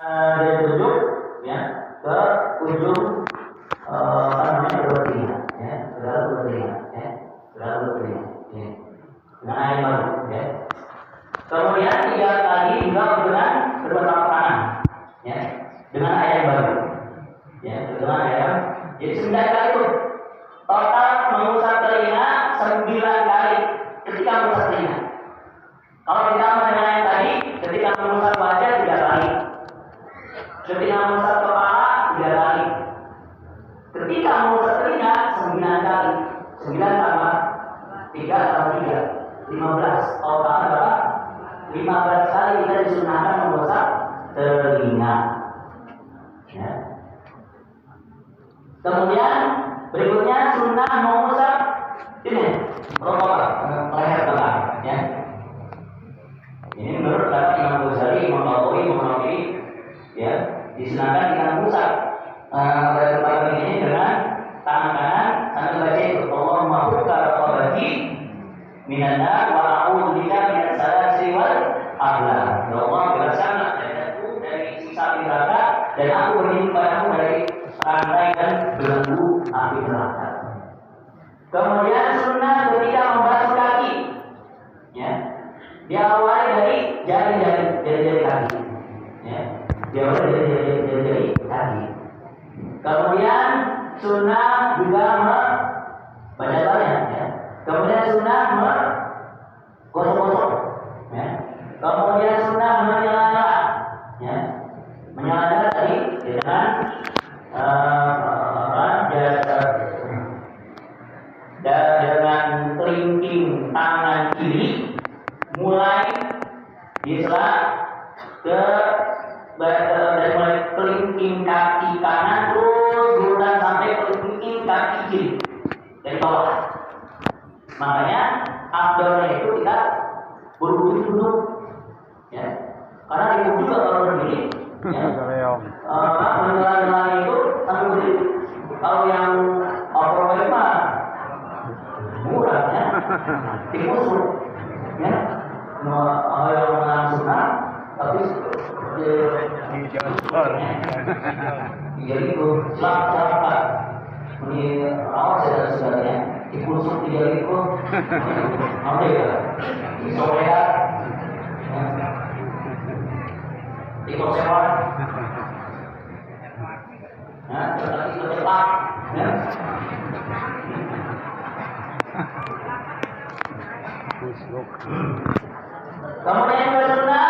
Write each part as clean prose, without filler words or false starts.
dari ujung ya ke ujung bertelinga ya, selalu bertelinga ya, selalu bertelinga ya. Dengan air baru ya. Kemudian 3 kali juga dengan kedua telapak tangan ya, dengan air yang baru ya, dengan air. Jadi 9 kali itu total mengusap telinga 9 kali ketika mengusap telinga. Kalau ditambah dengan yang tadi, ketika mengusap wajah 3 kali, ketika mengusap kepala 3 kali, ketika mengusap telinga 9 kali. 9 tambah 3 tambah 3 15. Total berapa? 15 kali kita disunahkan mengusap telinga ya. Kemudian berikutnya sunnah mengusap ini rokok leher belakang ya. Ini menurut kata Imam Ghazali, Imam Nawawi, Imam Nawawi ya, disunahkan kita mengusap leher belakang ini dengan tangan kanan sambil baca itu Allahumma hukka raqabati minan nar wa a'udzu bika minas salasi wal aghlal. Ya Allah, bebaskanlah dadaku dari siksa neraka dan aku berlindung padamu dari rantai dan belenggu api neraka. Kemudian sunnah ketika membasuh kaki ya, diawali dari jari-jari kaki ya, diawali dari jari-jari kaki. Kemudian sunnah juga membaca banyak ya. Kemudian sunnah gosok-gosok ya. Kemudian sunnah menyala ya, menyala tadi dengan dengan kelingking tangan kiri mulai disela ke dari mulai kelingking kaki kanan terus berulang sampai kelingking kaki kiri dari bawah. Makanya afdalnya itu kita buru-buru duduk ya, karena di juga kalau berdiri ya, menjelang itu sambil berdiri. Kalau yang overweight mah murah ya, tikus ya, yang langsung tapi jadi itu selap ini awas ya sebenarnya dikusuk 3 ribu apa ya disorea dikosewan ya tetapi cepat ya. Kemudian yang bersunnah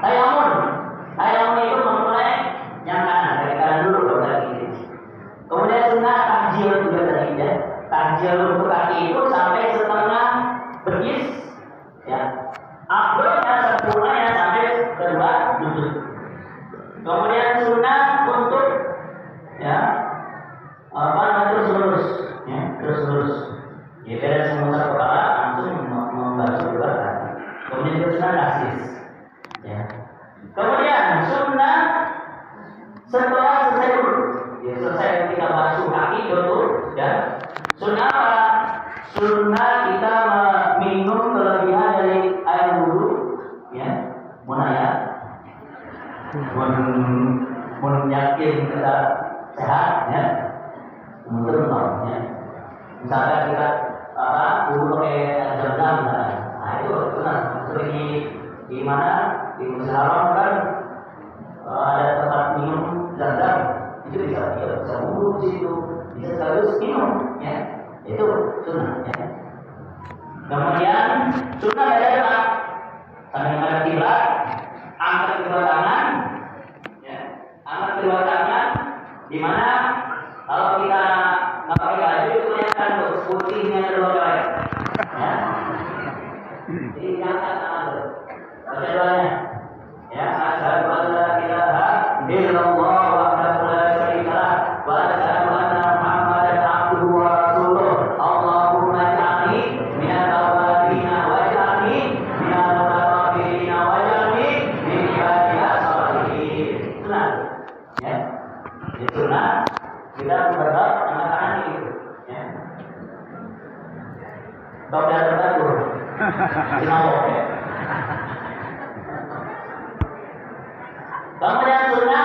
tayamun itu memulai yang kanan dari kanan dulu baru dari kiri. Kemudian sunnah tahjil juga tadi ya, tahjil untuk kaki itu sampai setengah betis ya, afdalnya sempurnanya sampai kedua lutut. Kemudian sunnah untuk ya terus lurus ya, terus lurus ya, beres mengusap kepala langsung membasuh kedua kaki. Kemudian itu sunnah kasis ya. Kemudian sunnah setelah selesai dulu ya, selesai kita basuh kaki dulu ya, sunnah apa? Sunnah kita minum kelebihan dari air wudhu ya, munaya yakin kita sehat ya, menurut ya. Misalkan kita wudhu pakai zam-zam nah itu sunnah. Di mana di Masjidil Haram kan ada tempat minum zam-zam, itu bisa wudhu di situ, bisa sekaligus minum ya, itu sunnah ya. Kemudian sunnah ada doa sambil menghadap kiblat, angkat kedua tangan ya, angkat kedua tangan, di mana kalau kita nggak pakai baju itu kelihatan tuh putihnya kedua kali ya. Jadi angkat tangan tuh, baca doanya ya, asyhadu an la ilaha illallah wahdahu la syarika lah wa asyhadu anna muhammadan abduhu wa rasuluh. Allahumma ij'alni minal tawwabin wa ij'alni minal mutatahhirin wa ij'alni min ibadiyas shalihin. Sunnah ya, itu sunnah kita berdoa angkat tangan gitu ya. Doa terbatur Kemudian sunnah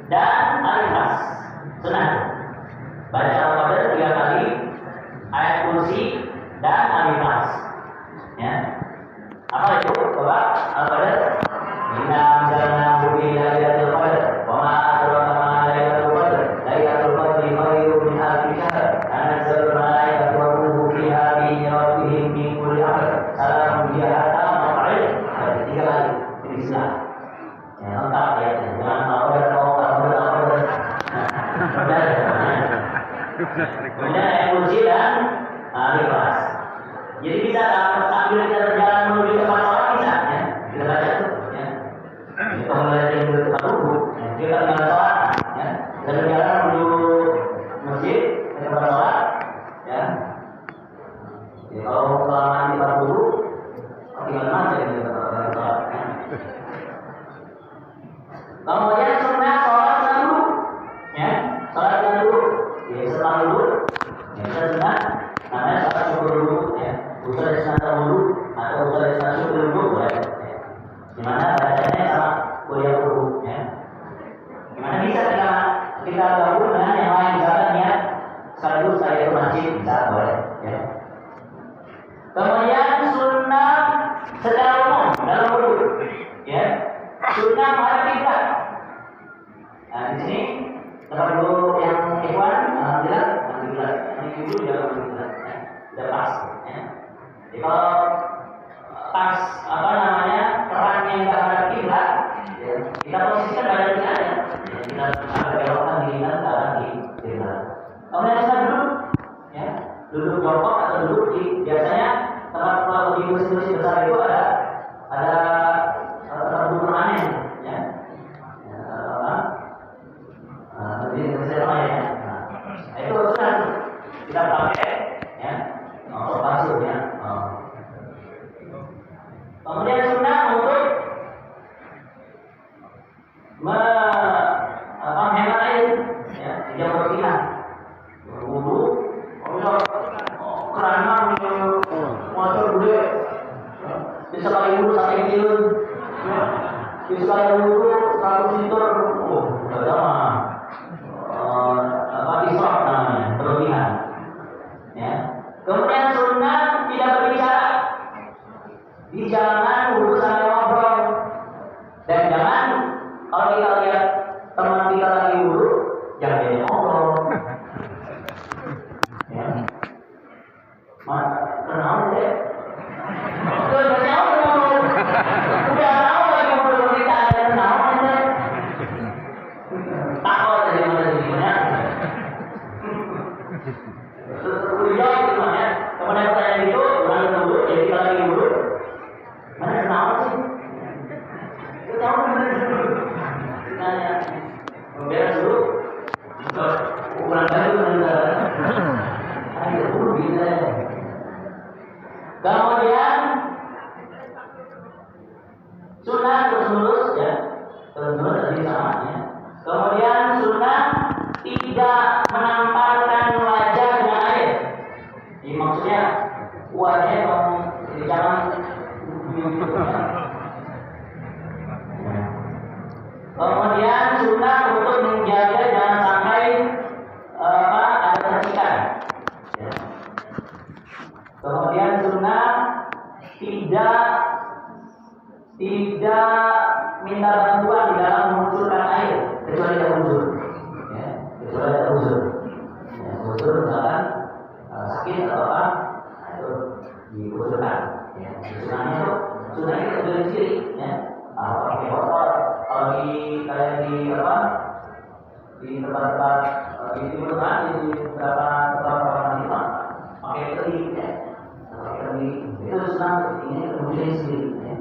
dan al-ikhlas. Sunnah. Baca al-qadar 3 kali, ayat kursi dan al-ikhlas. Ya. Apa itu? Coba al-qadar. Inna anzalnahu fi lailatul qadar. Wa ma adraka ma lailatul qadar. Lailatul qadri khairun min alfi syahr. Tanazzalul malaikatu wa ruhu fiha bi rabbihim min kulli amr. Salamun hiya hatta matla'il. 3 kali. Bismillah. Ya, lengkap ya. Jangan al-qadar kemudian ayat kursi dan al-ikhlas. Jadi bisa sambil kita berjalan menuju tempat sholat bisa ya. Kita baca tuh ya. Kalau melihat yang tempat wudhu, ya, kita tinggal sholat ya. Kita berjalan menuju masjid ke tempat sholat ya. Jadi kalau kelamaan di tempat wudhu, tinggal masjid di tempat sholat ya. Kemudian sunnah sholat dulu ya. Sholat dulu ya, setelah dulu ya, sunnah namanya sholat syukur dulu ya. Usul dari sunat dulu atau usul dari sunat syukur dulu boleh ya. Dimana bacanya sama kuliah dulu ya. Gimana bisa kita gabung dengan yang lain, misalkan ya sekaligus saya ke masjid bisa boleh ya. Kemudian sunnah secara umum dalam wudhu ya. Sunnah menghadap kiblat. Nah di sini tempat dulu yang ikhwan, alhamdulillah, ini dulu juga alhamdulillah, ya, sudah pas. Ya. Jadi kalau pas apa namanya terang yang nggak ada kiblat, ya, kita posisikan badan kita aja, ya, kita agak belokkan diri kita ke arah kiblat. Kemudian kita duduk, ya, duduk jongkok atau duduk di biasanya tempat kalau di masjid besar itu ada tempat duduk permanen, ya. Itu sudah kita pakai ya, pasur ya. Kemudian sunnah untuk menghemat air ya, tidak berlebihan. Wudhu, kerana motor gede, bisa kali wudhu sampai kilun, bisa kali wudhu 100 liter, nggak sama. Israf namanya, berlebihan. Ya. Kemudian sunnah tidak berbicara di jalanan, wudhu sambil ngobrol. Dan jangan kalau kita lihat teman kita lagi wudhu, jangan jadi ngobrol. Ya. Kenal deh. Udah tahu, udah tahu lagi wudhu kita ada kenal deh. Takut dari mana. Jawab itu ya. Kemudian pertanyaan itu ulang dulu, jadi kita lagi dulu. Mana kenapa sih? Itu tahu benar dulu. Nanya. Kemudian dulu. Ulang kali benar. Ayo dulu bisa. Kemudian sunnah terus ya. Terus tadi sama ya. Kemudian sunnah tidak menampakkan wajah dengan air. Jadi maksudnya wajahnya jangan. Kemudian sunnah untuk menjaga jangan sampai ada percikan. Ya. Kemudian sunnah tidak minta bantuan di dalam mengucurkan air kecuali ada uzur. Kecuali ada uzur. Ya, uzur misalkan sakit atau apa, itu diusulkan. Ya, usulkannya itu sunnahnya kita beli sendiri. Ya, pakai botol. Kalau di apa di tempat-tempat di timur tengah di beberapa tempat lima pakai teri. Ya, pakai teri itu sunnah ini kemudian sendiri. Ya.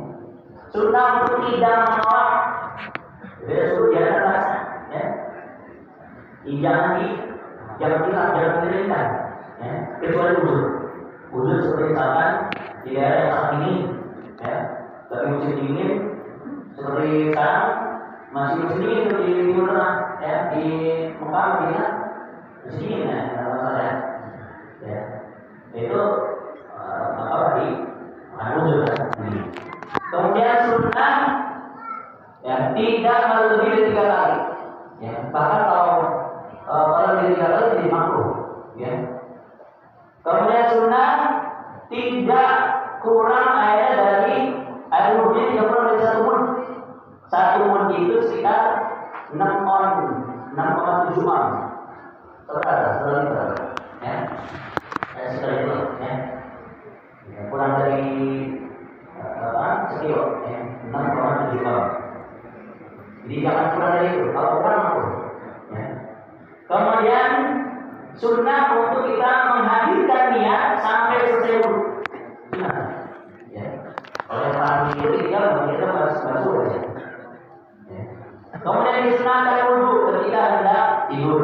Sunnah untuk tidak menolak. Jadi suruh jalan rasa. Ya. Jangan diringan, ya, kecuali uzur seperti misalkan di daerah yang sangat dingin, ya, tapi musim dingin seperti sekarang masih musim dingin itu di timur tengah, ya, di Mekah Madinah musim dingin ya, masalah ya, itu apa tadi uzur kan. Kemudian sunnah ya tidak melebihi dari 3 kali. Ya, Bahkan kalau dari 3 kali jadi makruh, ya. Kemudian sunnah tidak kurang air dari air wudhu yang kurang dari 1 mud. 1 mud itu sekitar 6,7 on. Setelah liter, ya. Setelah itu, ya. Kurang dari sekilo, ya. 6,7 on. Jadi jangan kurang dari itu. Kalau kurang makruh, ya. Kemudian sunnah untuk kita menghadirkan niat sampai selesai wudhu. Sunnah, ya. Oleh para itu kita basuh aja. Ya. Kemudian disunahkan wudhu ketika hendak tidur,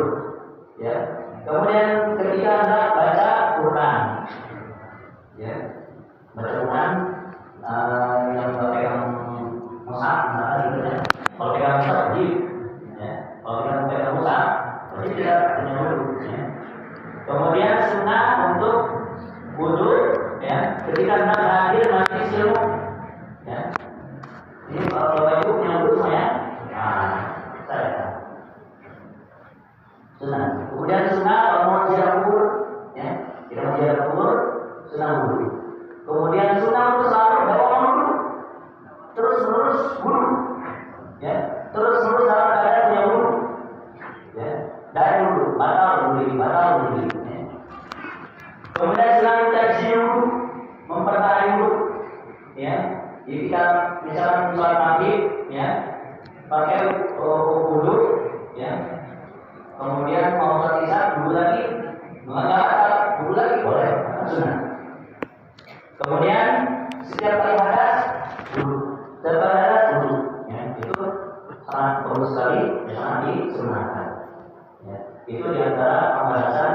ya. Kemudian ketika hendak baca Quran, ya. Baca Quran yang pegang mushaf, gitu ya. Kalau pegang mushaf wajib, ya. Kalau pegang mushaf wajib tidak punya wudhu, ya. Kemudian sunnah untuk wudhu, ya, ketika hendak hadir majlis ilmu, ya. Ini kalau ibu punya wudhu semua, ya. Nah, saya. Sunnah. Kemudian sunnah kalau mau ziarah kubur, ya, kita mau ziarah kubur, sunnah wudhu. Kemudian sunnah untuk selalu bawa wudhu, terus menerus wudhu, ya, terus menerus dalam keadaan punya wudhu, ya, dari wudhu, batal wudhu, ya. Kemudian sunnah tajzi wudhu, mempertahankan wudhu, ya. Jadi kita misalkan sholat maghrib, ya, pakai wudhu, ya. Kemudian mau sholat isya wudhu lagi, wudhu lagi boleh, sunnah. Kemudian setiap kali hadas wudhu, setiap kali hadas wudhu, ya. Itu sangat bagus sekali, sangat disunahkan, ya. Itu diantara pembahasan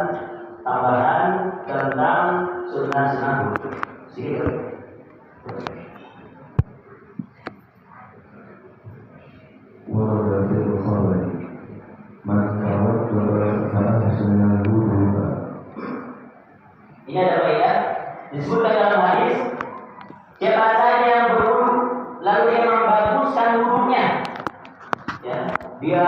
tambahan tentang sunnah wudhu. Sedikit. Ini ada faedah disebutkan dalam hadis, siapa saja yang berwudu lalu dia membaguskan wudunya, ya, dia